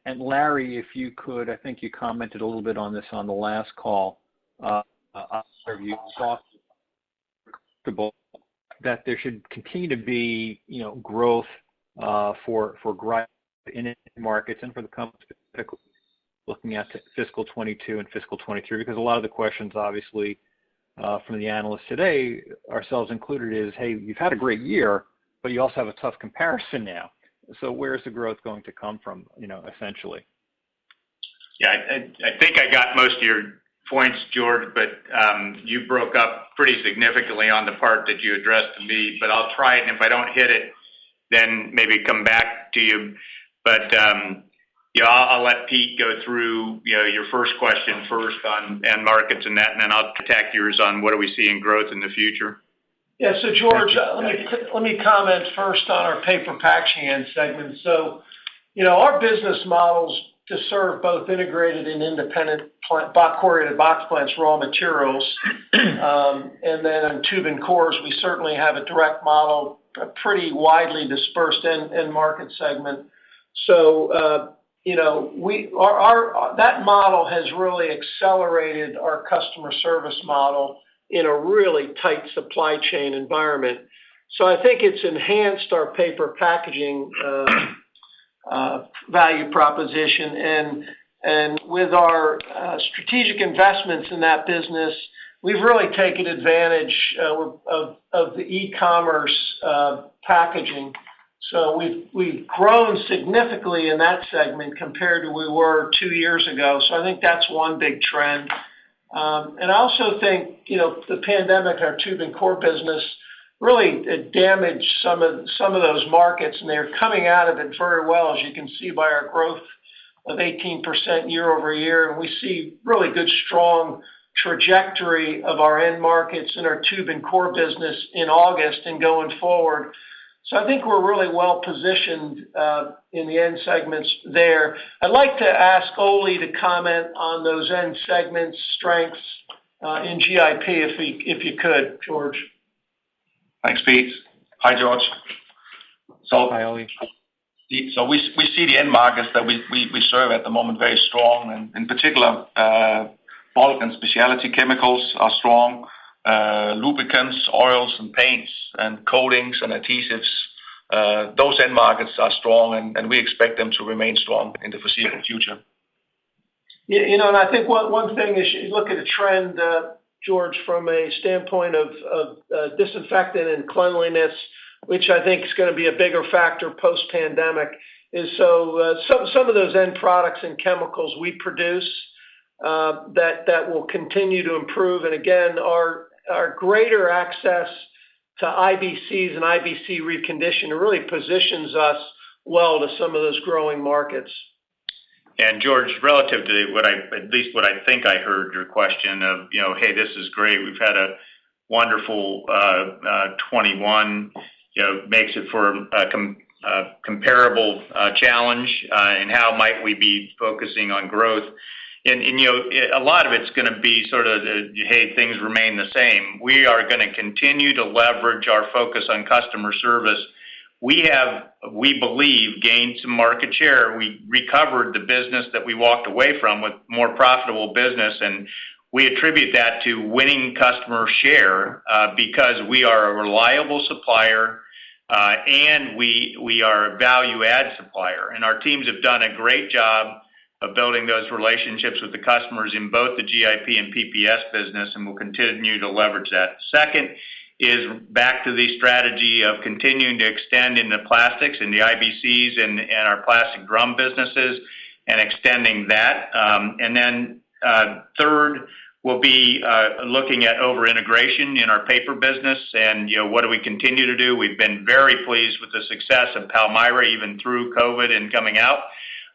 And Larry, if you could, I think you commented a little bit on this on the last call. You thought that there should continue to be, growth for Greif in markets and for the company, looking at fiscal 22 and fiscal 23, because a lot of the questions, obviously, from the analysts today, ourselves included, is, hey, you've had a great year, but you also have a tough comparison now. So where's the growth going to come from, essentially? Yeah, I think I got most of your points, George, but you broke up pretty significantly on the part that you addressed to me, but I'll try it, and if I don't hit it, then maybe come back to you. But I'll let Pete go through your first question first on end markets and that, and then I'll attack yours on what do we see in growth in the future. Yeah, so George, let me comment first on our paper packaging end segment. So, our business models to serve both integrated and independent corrugated box plants, raw materials, and then on tube and cores, we certainly have a direct model, a pretty widely dispersed end market segment. So, that model has really accelerated our customer service model in a really tight supply chain environment. So I think it's enhanced our paper packaging value proposition. And with our strategic investments in that business, we've really taken advantage of the e-commerce packaging. So we've grown significantly in that segment compared to where we were 2 years ago. So I think that's one big trend. And I also think, the pandemic, our tube and core business, really damaged some of those markets, and they're coming out of it very well, as you can see by our growth of 18% year over year. And we see really good, strong trajectory of our end markets in our tube and core business in August and going forward. So I think we're really well positioned in the end segments there. I'd like to ask Ole to comment on those end segments strengths in GIP, if you could, George. Thanks, Pete. Hi, George. Hi, Ole. So we see the end markets that we serve at the moment very strong, and in particular, bulk and specialty chemicals are strong. Lubricants, oils and paints, and coatings and adhesives, those end markets are strong, and we expect them to remain strong in the foreseeable future. And I think one thing is you look at a trend, George, from a standpoint of disinfectant and cleanliness, which I think is going to be a bigger factor post-pandemic, is some of those end products and chemicals we produce that will continue to improve. And again, our greater access to IBCs and IBC reconditioning really positions us well to some of those growing markets. And George, relative to what I think I heard your question of, hey, this is great. We've had a wonderful 21. Makes it for a comparable challenge, and how might we be focusing on growth? And a lot of it's going to be sort of, hey, things remain the same. We are going to continue to leverage our focus on customer service. We believe, gained some market share. We recovered the business that we walked away from with more profitable business, and we attribute that to winning customer share because we are a reliable supplier and we are a value-add supplier. And our teams have done a great job of building those relationships with the customers in both the GIP and PPS business, and we'll continue to leverage that. Second is back to the strategy of continuing to extend in the plastics and the IBCs and our plastic drum businesses and extending that. And then third will be looking at over-integration in our paper business, and what do we continue to do? We've been very pleased with the success of Palmyra even through COVID and coming out.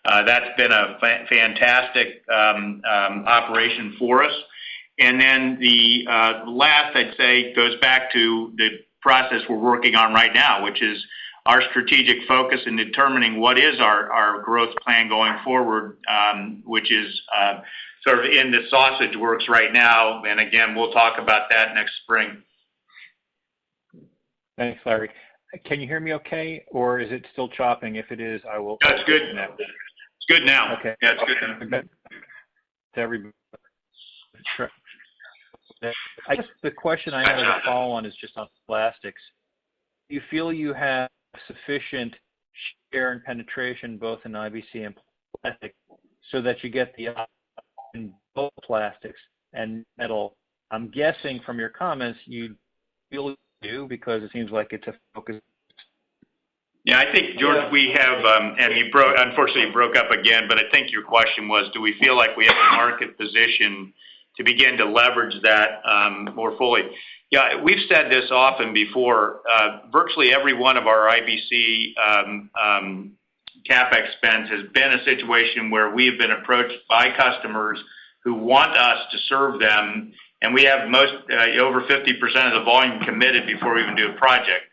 That's been a fantastic operation for us. And then the last, I'd say, goes back to the process we're working on right now, which is our strategic focus in determining what is our growth plan going forward, which is sort of in the sausage works right now. And again, we'll talk about that next spring. Thanks, Larry. Can you hear me okay, or is it still chopping? If it is, I will. That's good. It's good now. Okay. Yeah, it's good now. To everybody. Sure. I guess the question I have as a follow-on is just on plastics. Do you feel you have sufficient share and penetration both in IBC and plastic so that you get the in both plastics and metal? I'm guessing from your comments you feel you do, because it seems like it's a focus. Yeah, I think, George, we have, and you unfortunately broke up again, but I think your question was, do we feel like we have a market position to begin to leverage that more fully? Yeah, we've said this often before. Virtually every one of our IBC CapEx spends has been a situation where we have been approached by customers who want us to serve them, and we have over 50% of the volume committed before we even do a project.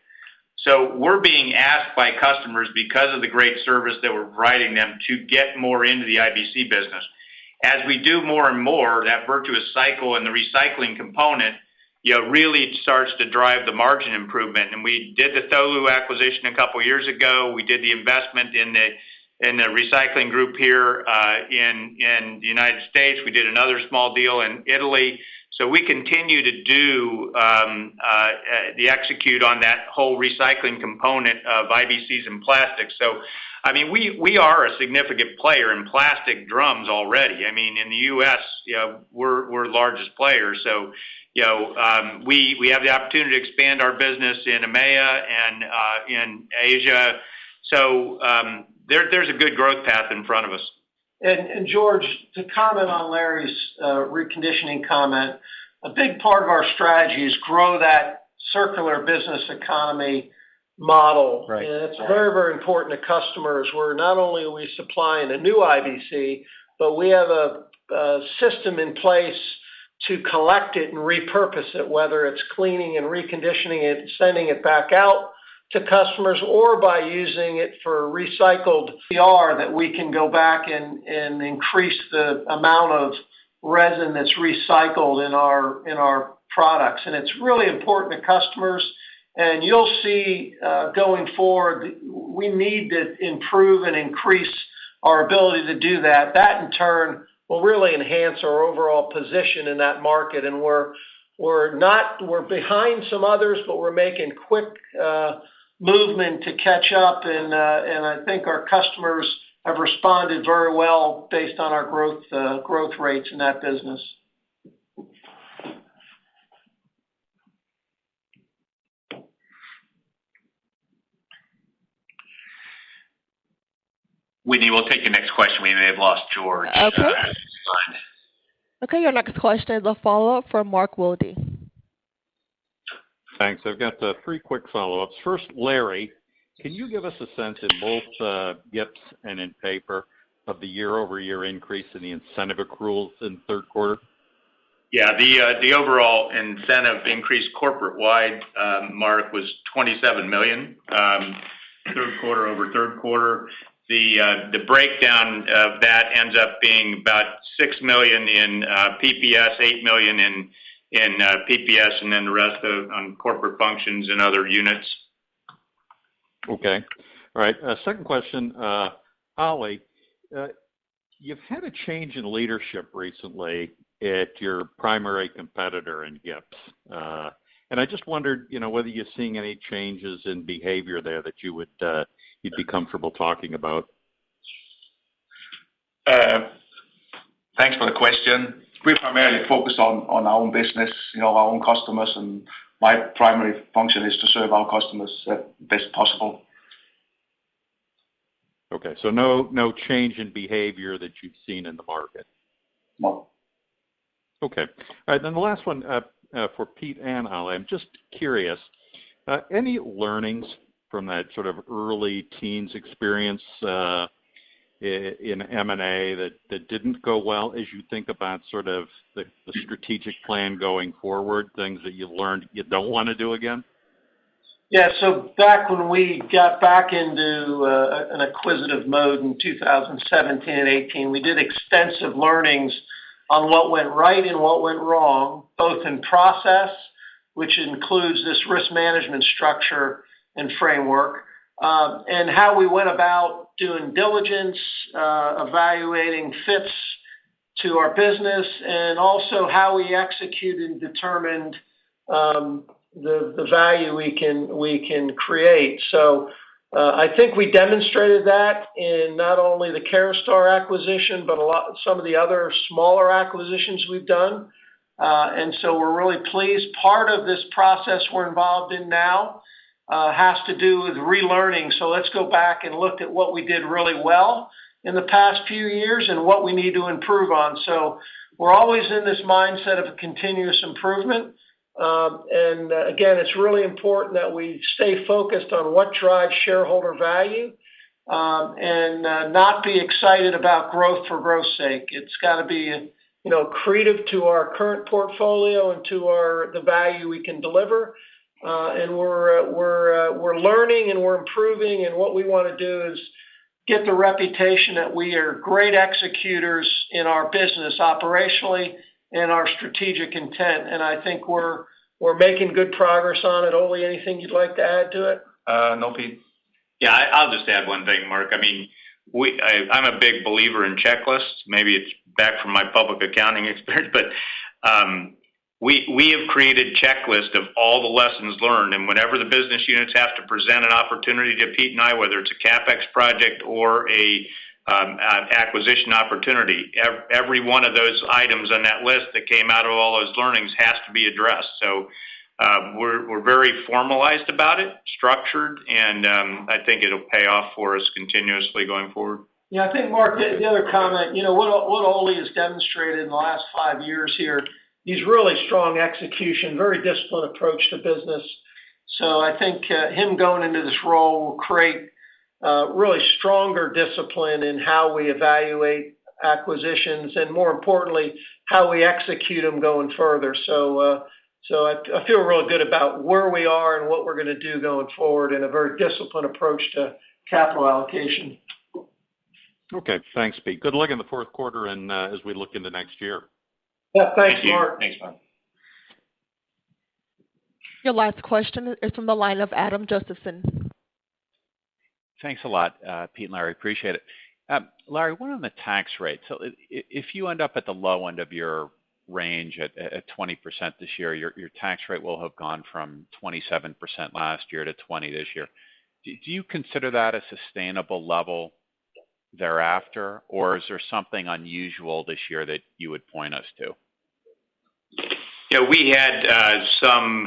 So we're being asked by customers, because of the great service that we're providing them, to get more into the IBC business. As we do more and more, that virtuous cycle and the recycling component, really starts to drive the margin improvement. And we did the Tholu acquisition a couple years ago. We did the investment in the recycling group here in the United States. We did another small deal in Italy. So we continue to do the execute on that whole recycling component of IBCs and plastics. So, I mean, we are a significant player in plastic drums already. I mean, in the U.S., we're largest players. So, we have the opportunity to expand our business in EMEA and in Asia. So there's a good growth path in front of us. And George, to comment on Larry's reconditioning comment, a big part of our strategy is grow that circular business economy model. Right. And it's very, very important to customers where not only are we supplying a new IBC, but we have a system in place to collect it and repurpose it, whether it's cleaning and reconditioning it, sending it back out to customers, or by using it for recycled PR that we can go back and increase the amount of resin that's recycled in our products. And it's really important to customers. And you'll see going forward, we need to improve and increase our ability to do that. That in turn will really enhance our overall position in that market. And we're behind some others, but we're making quick movement to catch up. And I think our customers have responded very well based on our growth rates in that business. Whitney, we'll take the next question. We may have lost George. Okay. Okay, your next question is a follow-up from Mark Wilde. Thanks. I've got three quick follow-ups. First, Larry, can you give us a sense in both GIPs and in paper of the year-over-year increase in the incentive accruals in the third quarter? Yeah, the overall incentive increase corporate-wide, Mark, was $27 million, third quarter over third quarter. The breakdown of that ends up being about $6 million in PPS, $8 million in PPS, and then the rest on corporate functions and other units. Okay. All right. Second question, Ollie, you've had a change in leadership recently at your primary competitor in GIPs. And I just wondered, whether you're seeing any changes in behavior there that you'd be comfortable talking about. Thanks for the question. We primarily focus on our own business, our own customers, and my primary function is to serve our customers as best possible. Okay, so no change in behavior that you've seen in the market? No. Okay. All right, then the last one for Pete and Ollie, I'm just curious, any learnings from that sort of early teens experience in M&A that didn't go well as you think about sort of the strategic plan going forward, things that you learned you don't want to do again? Yeah, so back when we got back into an acquisitive mode in 2017 and 18, we did extensive learnings on what went right and what went wrong, both in process, which includes this risk management structure and framework, and how we went about doing diligence, evaluating fits to our business, and also how we executed and determined the value we can create. So I think we demonstrated that in not only the Caraustar acquisition, but some of the other smaller acquisitions we've done. And so we're really pleased. Part of this process we're involved in now has to do with relearning. So let's go back and look at what we did really well in the past few years and what we need to improve on. So we're always in this mindset of a continuous improvement. And again, it's really important that we stay focused on what drives shareholder value and not be excited about growth for growth's sake. It's got to be accretive to our current portfolio and to the value we can deliver. And we're learning and we're improving, and what we want to do is get the reputation that we are great executors in our business operationally and our strategic intent. And I think we're making good progress on it. Ole, anything you'd like to add to it? No, Pete. Yeah, I'll just add one thing, Mark. I mean, I'm a big believer in checklists. Maybe it's back from my public accounting experience, but we have created checklists of all the lessons learned. And whenever the business units have to present an opportunity to Pete and I, whether it's a CapEx project or a acquisition opportunity, every one of those items on that list that came out of all those learnings has to be addressed. So we're very formalized about it, structured, and I think it'll pay off for us continuously going forward. Yeah, I think, Mark, the other comment, what Ole has demonstrated in the last 5 years here, he's really strong execution, very disciplined approach to business. So I think him going into this role will create really stronger discipline in how we evaluate acquisitions and, more importantly, how we execute them going further. So I feel really good about where we are and what we're going to do going forward in a very disciplined approach to capital allocation. Okay, thanks, Pete. Good luck in the fourth quarter and as we look into next year. Yeah, thanks, Mark. Thanks, Mark. Your last question is from the line of Adam Josephson. Thanks a lot, Pete and Larry. Appreciate it. Larry, one on the tax rate. So if you end up at the low end of your range at 20% this year, your tax rate will have gone from 27% last year to 20% this year. Do you consider that a sustainable level thereafter, or is there something unusual this year that you would point us to? Yeah, we had some,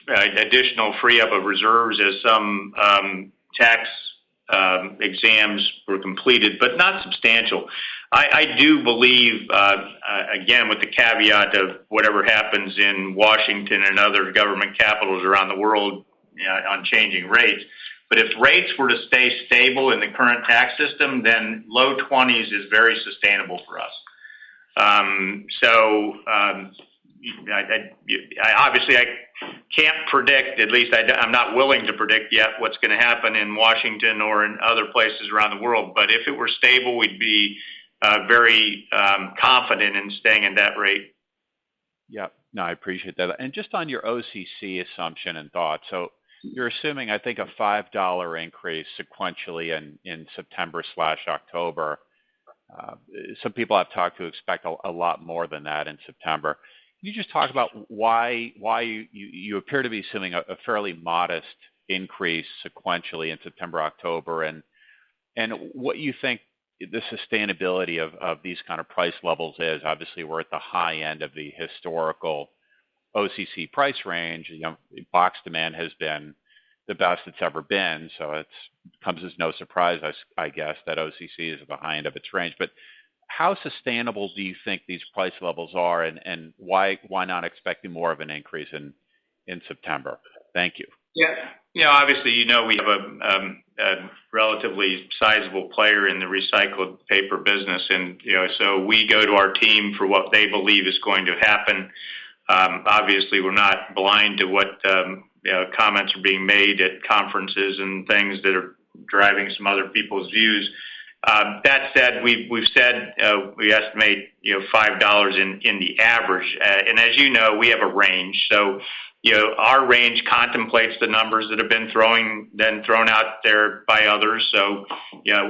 additional free up of reserves as some tax exams were completed, but not substantial. I do believe, again, with the caveat of whatever happens in Washington and other government capitals around the world on changing rates, but if rates were to stay stable in the current tax system, then low 20s is very sustainable for us. Obviously, I can't predict, at least I'm not willing to predict yet what's going to happen in Washington or in other places around the world. But if it were stable, we'd be very confident in staying in that rate. Yeah, no, I appreciate that. And just on your OCC assumption and thought, so you're assuming, I think, a $5 increase sequentially in September/October. Some people I've talked to expect a lot more than that in September. Can you just talk about why you appear to be assuming a fairly modest increase sequentially in September, October, and what you think the sustainability of these kind of price levels is? Obviously, we're at the high end of the historical OCC price range. Box demand has been the best it's ever been, so it comes as no surprise, I guess, that OCC is at the high end of its range. But how sustainable do you think these price levels are, and why not expecting more of an increase in September? Thank you. Yeah, obviously, we have a relatively sizable player in the recycled paper business, and so we go to our team for what they believe is going to happen. Obviously, we're not blind to what comments are being made at conferences and things that are driving some other people's views. That said, we've said we estimate $5 in the average, and as you know, we have a range. So our range contemplates the numbers that have been thrown out there by others. So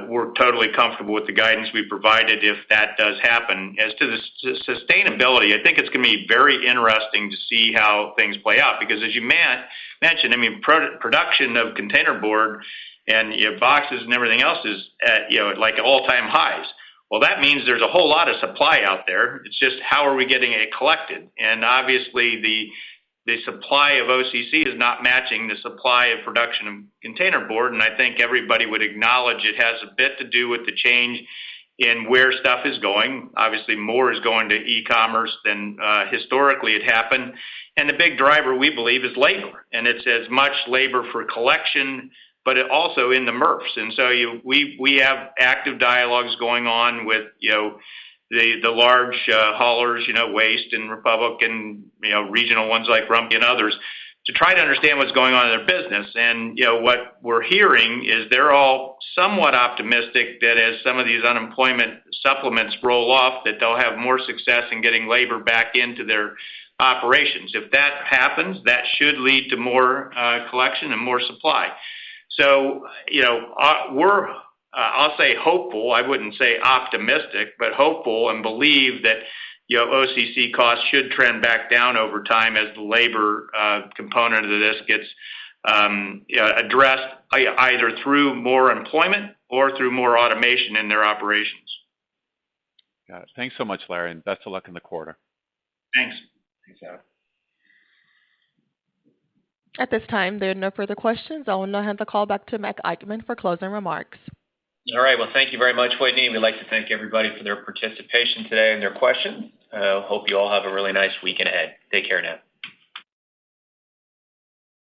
we're totally comfortable with the guidance we provided if that does happen. As to the sustainability, I think it's going to be very interesting to see how things play out, because as you mentioned, production of containerboard and boxes and everything else is at like all-time highs. Well, that means there's a whole lot of supply out there. It's just how are we getting it collected? And obviously the supply of OCC is not matching the supply of production of containerboard, and I think everybody would acknowledge it has a bit to do with the change in where stuff is going. Obviously, more is going to e-commerce than historically it happened. And the big driver, we believe, is labor. And it's as much labor for collection, but it also in the MRFs. And so we have active dialogues going on with, the large haulers, Waste and Republic and, regional ones like Rumpke and others, to try to understand what's going on in their business. And, what we're hearing is they're all somewhat optimistic that as some of these unemployment supplements roll off, that they'll have more success in getting labor back into their operations. If that happens, that should lead to more collection and more supply. So, we're I'll say hopeful. I wouldn't say optimistic, but hopeful, and believe that OCC costs should trend back down over time as the labor component of this gets addressed either through more employment or through more automation in their operations. Got it. Thanks so much, Larry, and best of luck in the quarter. Thanks. Thanks, Adam. At this time, there are no further questions. I will now hand the call back to Matt Eichmann for closing remarks. All right. Well, thank you very much, Whitney. We'd like to thank everybody for their participation today and their questions. Hope you all have a really nice weekend ahead. Take care now.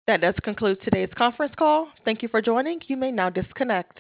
That does conclude today's conference call. Thank you for joining. You may now disconnect.